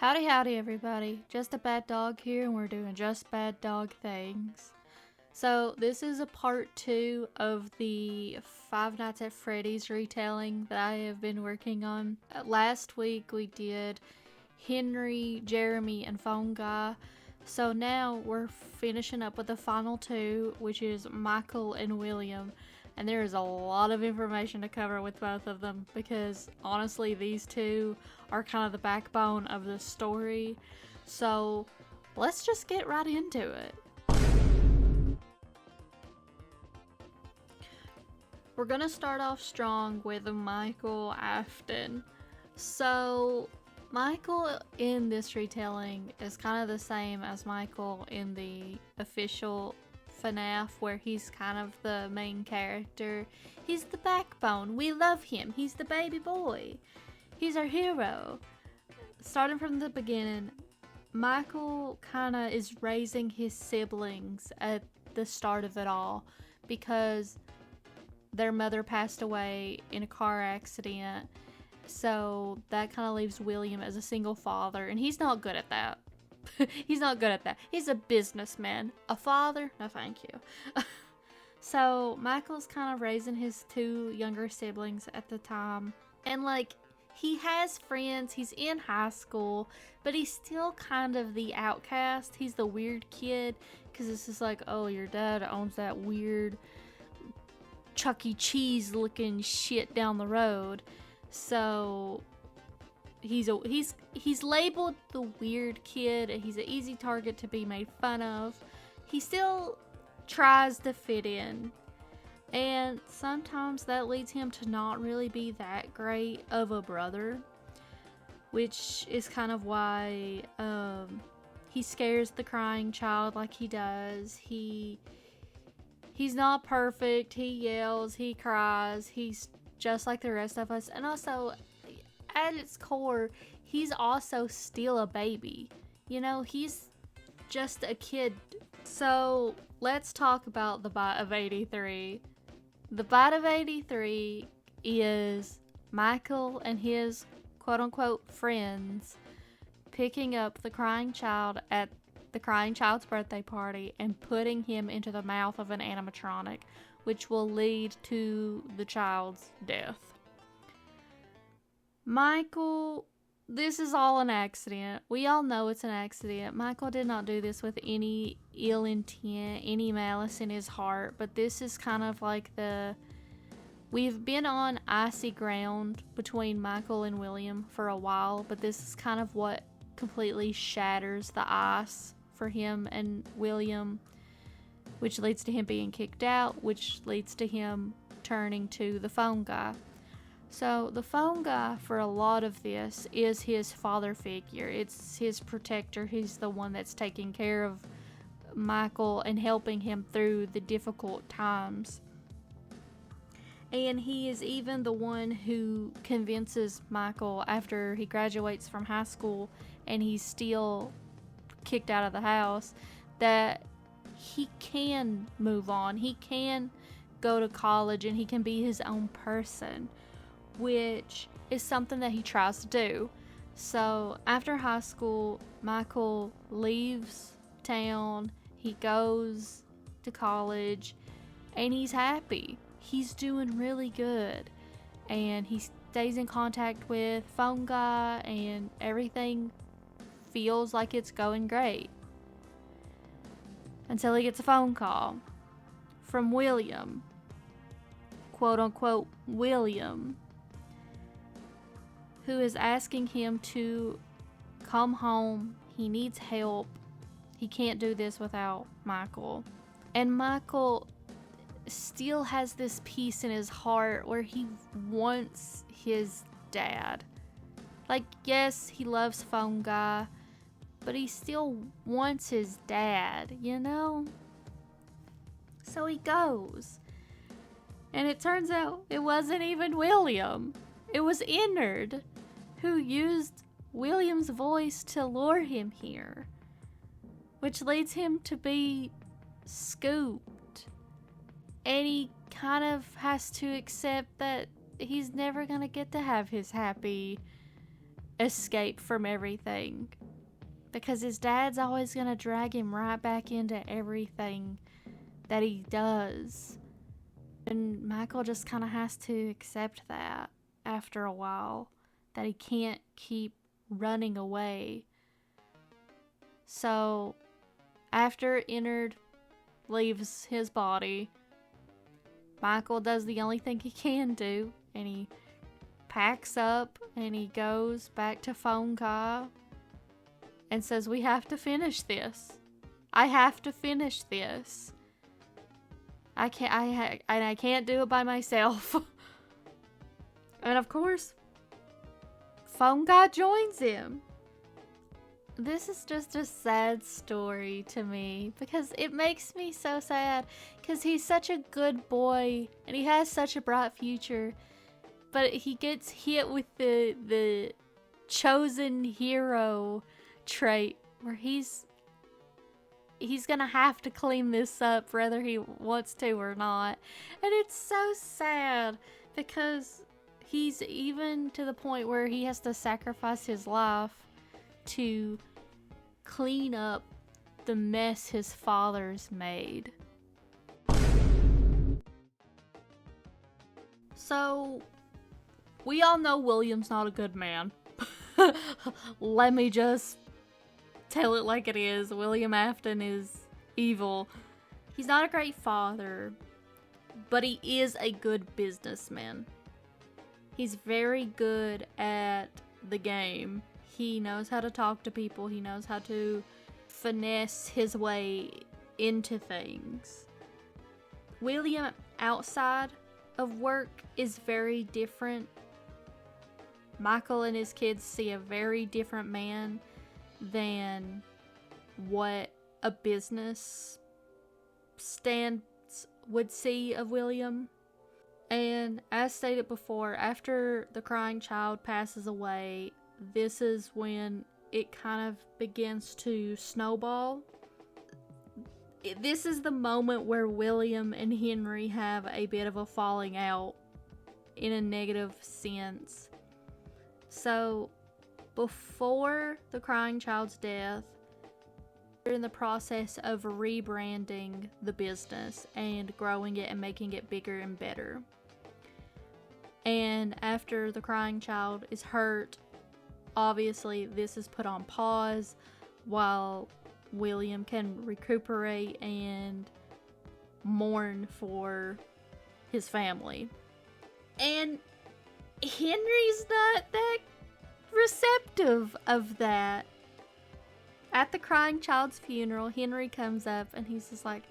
Howdy howdy everybody, Just a Bad Dog here, and we're doing Just Bad Dog Things. So this is a part 2 of the Five Nights at Freddy's retelling that I have been working on. Last week we did Henry, Jeremy, and Phone Guy. So now we're finishing up with the final 2, which is Michael and William. And there is a lot of information to cover with both of them because honestly these two are kind of the backbone of the story. So let's just get right into it. We're gonna start off strong with Michael Afton. So Michael in this retelling is kind of the same as Michael in the official FNAF, where he's kind of the main character. He's the backbone. We love him. He's the baby boy. He's our hero. Starting from the beginning, Michael kind of is raising his siblings at the start of it all because their mother passed away in a car accident. So that kind of leaves William as a single father, and he's not good at that. He's not good at that. He's a businessman. A father? No, thank you. So Michael's kind of raising his 2 younger siblings at the time. And he has friends. He's in high school, but he's still kind of the outcast. He's the weird kid because it's just like, oh, your dad owns that weird Chuck E. Cheese looking shit down the road. So he's labeled the weird kid. He's an easy target to be made fun of. He still tries to fit in, and sometimes that leads him to not really be that great of a brother, which is kind of why he scares the crying child like he does. He's not perfect. He yells, he cries, he's just like the rest of us. And also, at its core, he's also still a baby. You know, he's just a kid. So let's talk about the Bite of 83. The Bite of 83 is Michael and his quote-unquote friends picking up the crying child at the crying child's birthday party and putting him into the mouth of an animatronic, which will lead to the child's death. Michael, this is all an accident. We all know it's an accident. Michael did not do this with any ill intent, any malice in his heart, but this is kind of like we've been on icy ground between Michael and William for a while, but this is kind of what completely shatters the ice for him and William, which leads to him being kicked out, which leads to him turning to the phone guy. So the phone guy for a lot of this is his father figure. It's his protector. He's the one that's taking care of Michael and helping him through the difficult times. And he is even the one who convinces Michael after he graduates from high school and he's still kicked out of the house that he can move on. He can go to college and he can be his own person, which is something that he tries to do. So after high school, Michael leaves town, he goes to college, and he's happy. He's doing really good, and he stays in contact with Phone Guy, and everything feels like it's going great. Until he gets a phone call from William, quote unquote William, who is asking him to come home. He needs help. He can't do this without Michael. And Michael still has this piece in his heart where he wants his dad. Yes, he loves Phone Guy, but he still wants his dad, you know? So he goes. And it turns out it wasn't even William. It was Innard, who used William's voice to lure him here, which leads him to be scooped. And he kind of has to accept that he's never gonna get to have his happy escape from everything. Because his dad's always going to drag him right back into everything that he does. And Michael just kind of has to accept that after a while, that he can't keep running away. So, after Innard leaves his body, Michael does the only thing he can do, and he packs up and he goes back to Phone Guy and says, we have to finish this. I have to finish this. I can't do it by myself. And of course, Phone Guy joins him. This is just a sad story to me because it makes me so sad because he's such a good boy and he has such a bright future, but he gets hit with the chosen hero trait where he's gonna have to clean this up whether he wants to or not. And it's so sad because he's even to the point where he has to sacrifice his life to clean up the mess his father's made. So, we all know William's not a good man. Let me just tell it like it is. William Afton is evil. He's not a great father, but he is a good businessman. He's very good at the game. He knows how to talk to people. He knows how to finesse his way into things. William, outside of work, is very different. Michael and his kids see a very different man than what a business stance would see of William. And as stated before, after the crying child passes away, this is when it kind of begins to snowball. This is the moment where William and Henry have a bit of a falling out in a negative sense. So, before the crying child's death, they're in the process of rebranding the business and growing it and making it bigger and better. And after the crying child is hurt, obviously this is put on pause while William can recuperate and mourn for his family. And Henry's not that receptive of that. At the crying child's funeral, Henry comes up and he's just like,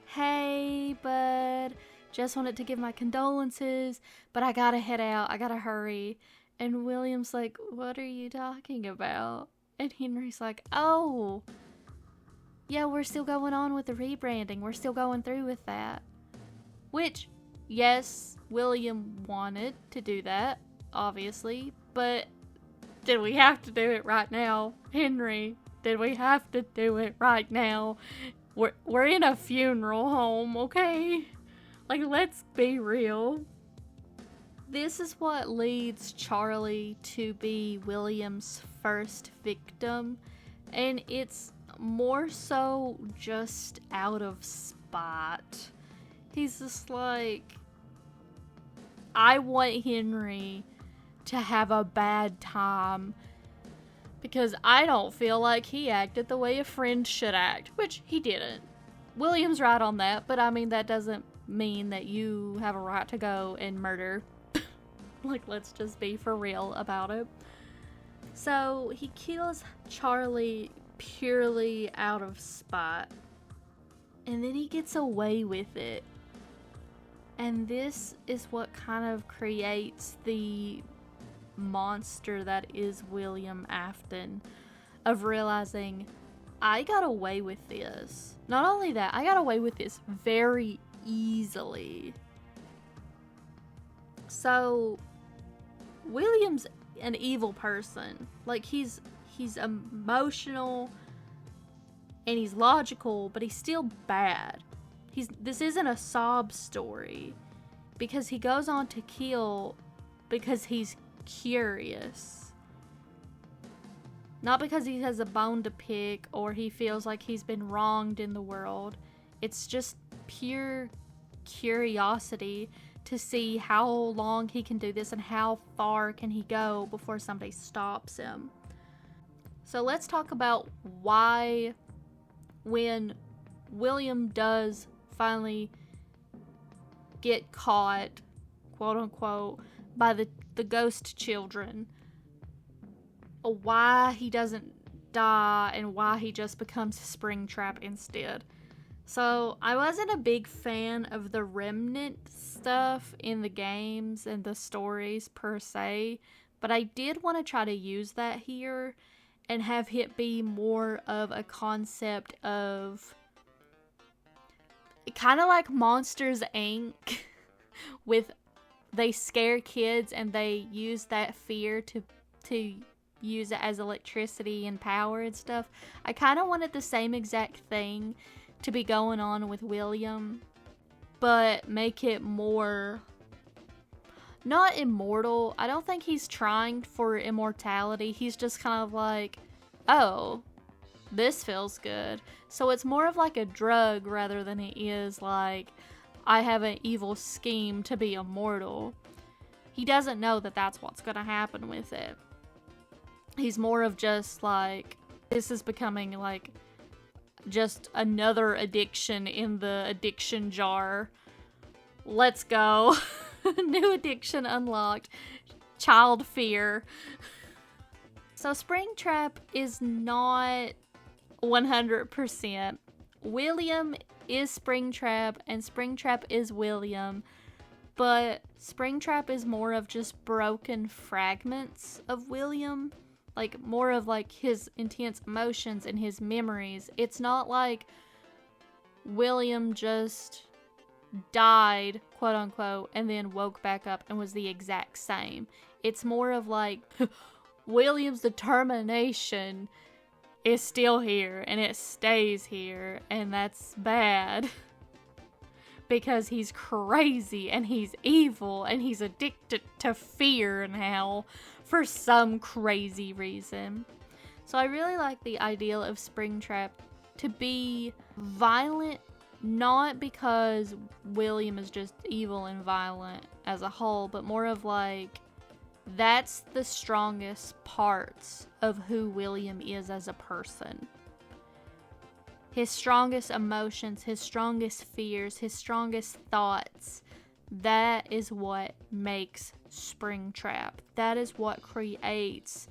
"Hey, bud, just wanted to give my condolences, but I gotta head out, I gotta hurry." And William's like, "What are you talking about?" And Henry's like, "Oh, yeah, we're still going on with the rebranding. We're still going through with that." Which, yes, William wanted to do that, obviously, but did we have to do it right now? Henry, did we have to do it right now? We're in a funeral home, okay? Like, let's be real. This is what leads Charlie to be William's first victim, and it's more so just out of spite. He's just like, I want Henry to have a bad time because I don't feel like he acted the way a friend should act, which he didn't. William's right on that, but I mean, that doesn't mean that you have a right to go and murder. Like, let's just be for real about it. So, he kills Charlie purely out of spite. And then he gets away with it. And this is what kind of creates the monster that is William Afton, of realizing, I got away with this. Not only that, I got away with this very easily. So, William's an evil person. Like, he's emotional and he's logical, but he's still bad. This isn't a sob story, because he goes on to kill because he's curious. Not because he has a bone to pick or he feels like he's been wronged in the world. It's just pure curiosity to see how long he can do this and how far can he go before somebody stops him. So let's talk about why, when William does finally get caught, quote unquote, by the ghost children, why he doesn't die and why he just becomes Springtrap instead. So I wasn't a big fan of the remnant stuff in the games and the stories per se, but I did want to try to use that here and have it be more of a concept of kind of like Monsters Inc. with they scare kids and they use that fear to use it as electricity and power and stuff. I kind of wanted the same exact thing to be going on with William, but make it more not immortal. I don't think he's trying for immortality. He's just kind of like, oh, this feels good. So it's more of like a drug rather than it is like, I have an evil scheme to be immortal. He doesn't know that that's what's going to happen with it. He's more of just like, this is becoming like just another addiction in the addiction jar. Let's go. New addiction unlocked. Child fear. So Springtrap is not 100%. William is Springtrap and Springtrap is William. But Springtrap is more of just broken fragments of William. Like, more of, like, his intense emotions and his memories. It's not like William just died, quote unquote, and then woke back up and was the exact same. It's more of like, William's determination is still here, and it stays here, and that's bad. Because he's crazy, and he's evil, and he's addicted to fear now. For some crazy reason. So I really like the ideal of Springtrap to be violent, not because William is just evil and violent as a whole, but more of like, that's the strongest parts of who William is as a person. His strongest emotions, his strongest fears, his strongest thoughts. That is what makes Springtrap. That is what creates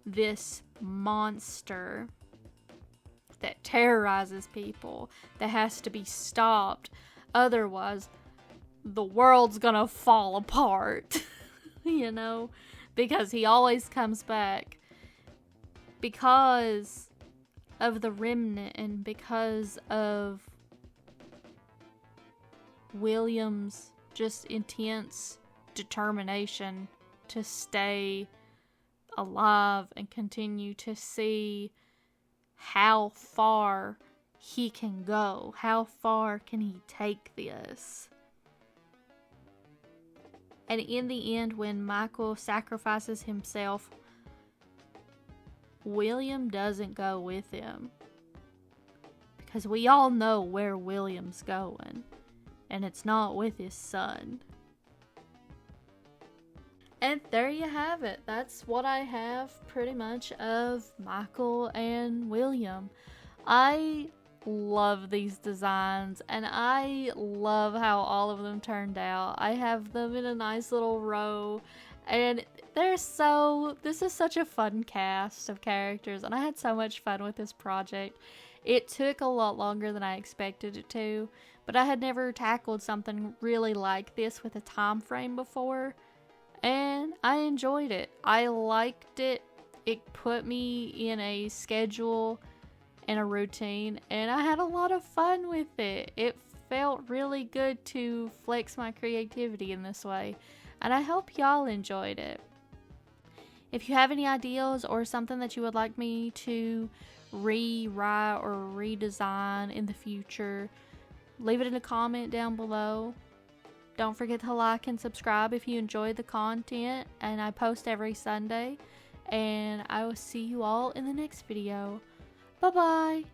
this monster that terrorizes people, that has to be stopped. Otherwise, the world's gonna fall apart. You know? Because he always comes back. Because of the remnant and because of William's just intense determination to stay alive and continue to see how far he can go. How far can he take this? And in the end, when Michael sacrifices himself, William doesn't go with him. Because we all know where William's going. And it's not with his son. And there you have it. That's what I have pretty much of Michael and William. I love these designs and I love how all of them turned out. I have them in a nice little row and this is such a fun cast of characters and I had so much fun with this project. It took a lot longer than I expected it to, but I had never tackled something really like this with a time frame before. And I enjoyed it. I liked it. It put me in a schedule and a routine, and I had a lot of fun with it. It felt really good to flex my creativity in this way, and I hope y'all enjoyed it. If you have any ideas or something that you would like me to rewrite or redesign in the future, leave it in a comment down below. Don't forget to like and subscribe if you enjoyed the content, and I post every Sunday. and I will see you all in the next video. Bye bye.